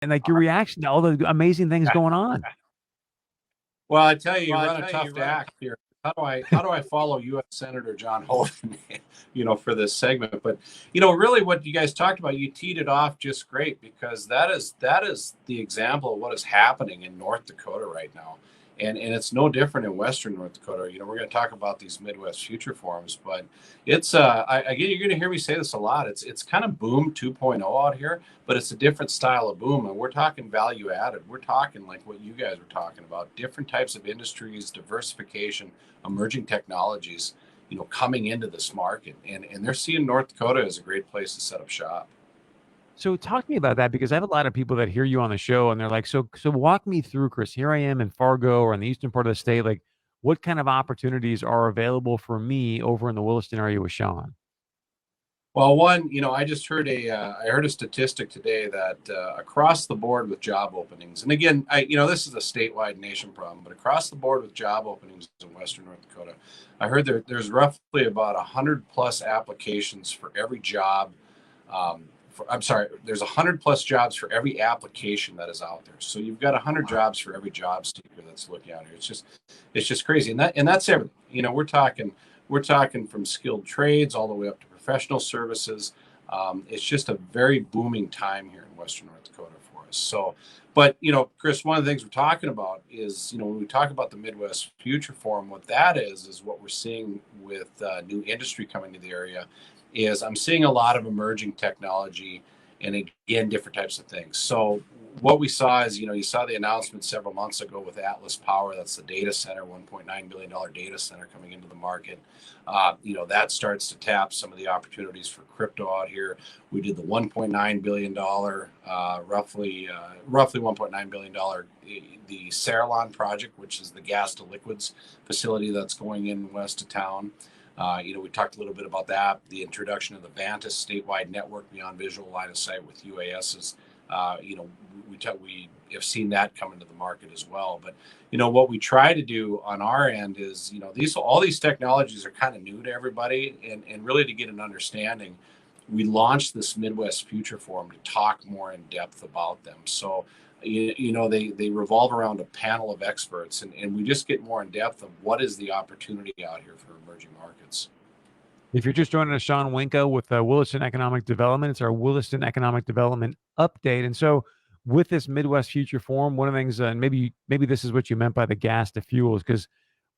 and like your reaction to all the amazing things going on. Well, I tell you, you run a tough act here. How do I follow U.S. Senator John Hoeven, for this segment? But really, what you guys talked about, you teed it off just great because that is the example of what is happening in North Dakota right now, and it's no different in Western North Dakota. We're going to talk about these Midwest Future Forums, but it's again, you're going to hear me say this a lot. It's kind of boom 2.0 out here, but it's a different style of boom, and we're talking value added. We're talking like what you guys were talking about, different types of industries, diversification, emerging technologies, coming into this market, and they're seeing North Dakota as a great place to set up shop. So talk to me about that because I have a lot of people that hear you on the show and they're like, so walk me through, Chris. Here I am in Fargo or in the eastern part of the state. Like, what kind of opportunities are available for me over in the Williston area with Shawn? Well, one, I just heard I heard a statistic today that across the board with job openings, and again, this is a statewide nation problem, but across the board with job openings in Western North Dakota, I heard there's roughly about 100+ applications for every job. I'm sorry, there's 100+ jobs for every application that is out there. So you've got 100 jobs for every job seeker that's looking out here. It's just crazy, and that's everything. We're talking from skilled trades all the way up to professional services. It's just a very booming time here in Western North Dakota for us. So, but Chris, one of the things we're talking about is when we talk about the Midwest Future Forum, what that is what we're seeing with new industry coming to the area. Is I'm seeing a lot of emerging technology, and again, different types of things. So what we saw is, you saw the announcement several months ago with Atlas Power. That's the data center, $1.9 billion data center coming into the market. That starts to tap some of the opportunities for crypto out here. We did the $1.9 billion, roughly $1.9 billion, the Saralon project, which is the gas to liquids facility that's going in west of town. We talked a little bit about that, the introduction of the Vantis statewide network beyond visual line of sight with UASs. We have seen that come into the market as well. But, what we try to do on our end is, all these technologies are kind of new to everybody. And really to get an understanding, we launched this Midwest Future Forum to talk more in depth about them. So, they revolve around a panel of experts, and we just get more in depth of what is the opportunity out here for emerging markets. If you're just joining us, Shawn Wenko with Williston Economic Development, it's our Williston Economic Development update. And so, with this Midwest Future Forum, one of the things, and maybe this is what you meant by the gas to fuels, because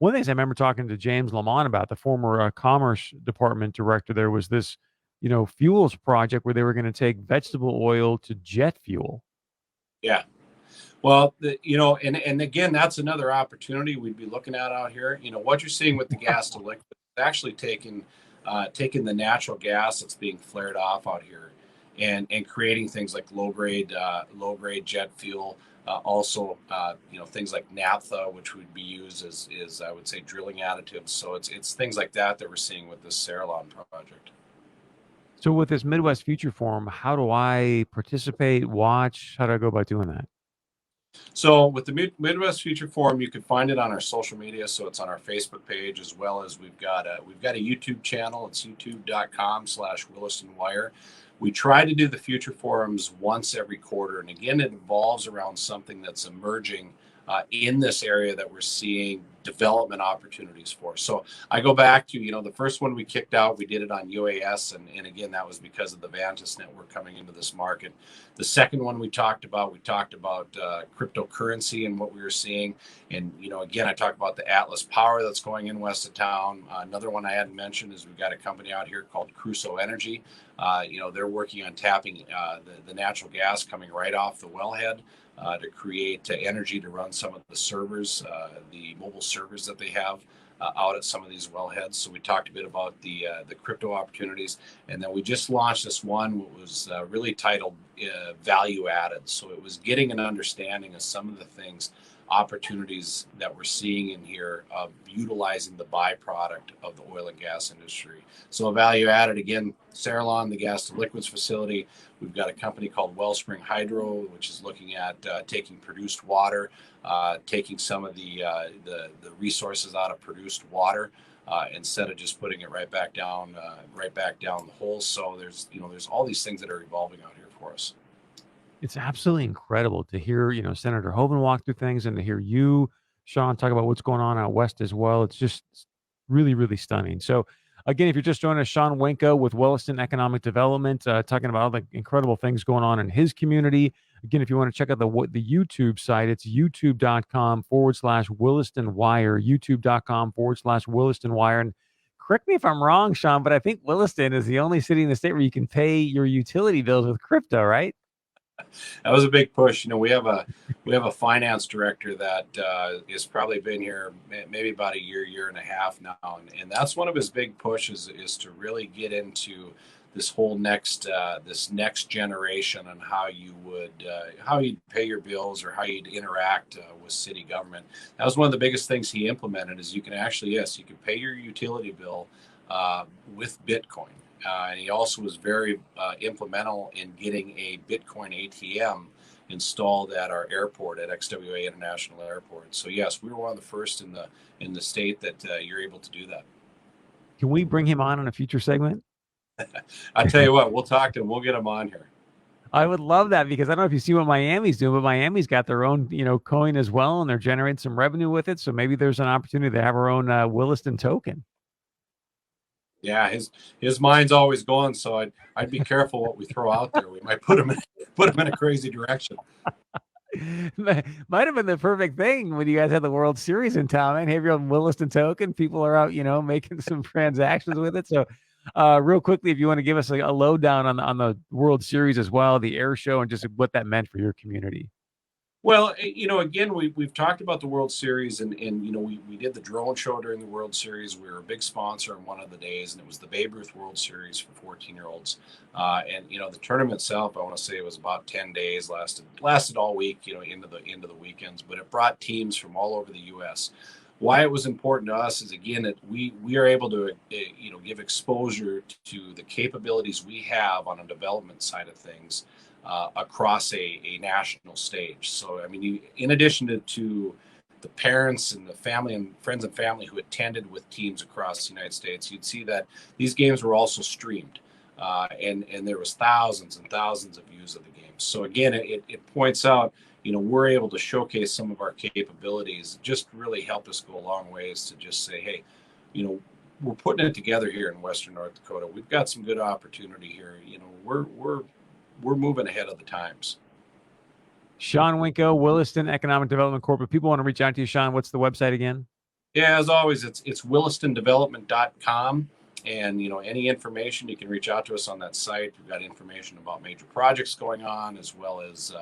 one of the things I remember talking to James Lamont about, the former Commerce Department director, there was this, fuels project where they were going to take vegetable oil to jet fuel. Yeah. Well, and again, that's another opportunity we'd be looking at out here. What you're seeing with the gas to liquid is actually taking the natural gas that's being flared off out here and creating things like low grade jet fuel. Also, things like naphtha, which would be used as I would say drilling additives. So it's things like that we're seeing with this Saralon project. So with this Midwest Future Forum, how do I participate, watch? How do I go about doing that? So with the Midwest Future Forum, you can find it on our social media. So it's on our Facebook page, as well as we've got a YouTube channel. It's youtube.com/Williston Wire. We try to do the Future Forums once every quarter. And again, it involves around something that's emerging in this area that we're seeing development opportunities for. So I go back to, the first one we kicked out, we did it on UAS. And again, that was because of the Vantis network coming into this market. The second one we talked about cryptocurrency and what we were seeing. And, again, I talked about the Atlas Power that's going in west of town. Another one I hadn't mentioned is we've got a company out here called Crusoe Energy. They're working on tapping the natural gas coming right off the wellhead to create energy to run some of the servers, the mobile servers that they have out at some of these wellheads. So we talked a bit about the crypto opportunities, and then we just launched this one, what was really titled Value Added. So it was getting an understanding of some of the opportunities that we're seeing in here of utilizing the byproduct of the oil and gas industry. So value added, again, Saralon, the gas to liquids facility. We've got a company called Wellspring Hydro, which is looking at taking produced water, taking some of the resources out of produced water instead of just putting it right back down the hole. So there's all these things that are evolving out here for us. It's absolutely incredible to hear, Senator Hoeven walk through things and to hear you, Shawn, talk about what's going on out west as well. It's just really, really stunning. So, again, if you're just joining us, Shawn Wenko with Williston Economic Development, talking about all the incredible things going on in his community. Again, if you want to check out the YouTube site, it's youtube.com/Williston Wire, youtube.com/Williston Wire. And correct me if I'm wrong, Shawn, but I think Williston is the only city in the state where you can pay your utility bills with crypto, right? That was a big push. We have a finance director that has probably been here maybe about a year and a half now, and that's one of his big pushes is to really get into this whole this next generation and how you'd pay your bills or how you'd interact with city government. That was one of the biggest things he implemented is you can actually, yes, you can pay your utility bill with Bitcoin. And he also was very implemental in getting a Bitcoin ATM installed at our airport at XWA International Airport. So yes, we were one of the first in the state that you're able to do that. Can we bring him on a future segment? I tell you what, we'll talk to him. We'll get him on here. I would love that because I don't know if you see what Miami's doing, but Miami's got their own, coin as well, and they're generating some revenue with it. So maybe there's an opportunity to have our own Williston token. Yeah, his mind's always going, so I'd be careful what we throw out there. We might put him in a crazy direction. Might have been the perfect thing when you guys had the World Series in town, man. Have your own Williston token. People are out, making some transactions with it. So, real quickly, if you want to give us a lowdown on the World Series as well, the air show, and just what that meant for your community. Well, again, we've talked about the World Series, and we did the drone show during the World Series. We were a big sponsor on one of the days, and it was the Babe Ruth World Series for 14-year-olds. And the tournament itself, I want to say it was about 10 days, lasted all week, into the weekends. But it brought teams from all over the U.S. Why it was important to us is again that we are able to give exposure to the capabilities we have on a development side of things. Across a national stage. So, I mean, in addition to the parents and the family and friends and family who attended with teams across the United States, you'd see that these games were also streamed, and there was thousands and thousands of views of the games. So again, it points out, we're able to showcase some of our capabilities. Just really helped us go a long ways to just say, hey, we're putting it together here in Western North Dakota. We've got some good opportunity here. We're moving ahead of the times. Shawn Wenko, Williston Economic Development Corp. If people want to reach out to you, Shawn, what's the website again? Yeah, as always, it's willistondevelopment.com. And, any information, you can reach out to us on that site. We've got information about major projects going on, as well as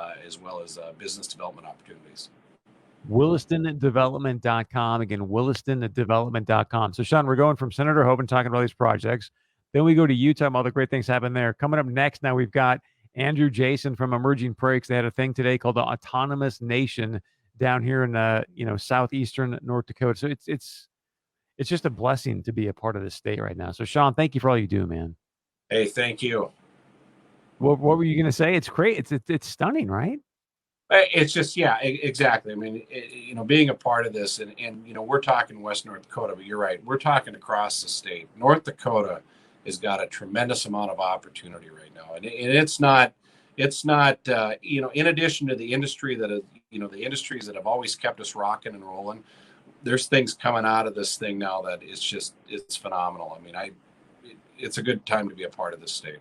business development opportunities. WillistonDevelopment.com. Again, WillistonDevelopment.com. So, Shawn, we're going from Senator Hoeven talking about these projects. Then we go to Utah, all the great things happen there. Coming up next, now we've got Andrew Jason from Emerging Prairies. They had a thing today called the Autonomous Nation down here in southeastern North Dakota. So it's just a blessing to be a part of this state right now. So Shawn, thank you for all you do, man. Hey, thank you. What were you going to say? It's great. It's stunning, right? It's just, yeah, exactly. I mean, being a part of this, and we're talking West North Dakota, but you're right. We're talking across the state. North Dakota has got a tremendous amount of opportunity right now, and it's not, in addition to the industry that is, the industries that have always kept us rocking and rolling. There's things coming out of this thing now that it's phenomenal. I mean, it's a good time to be a part of this state.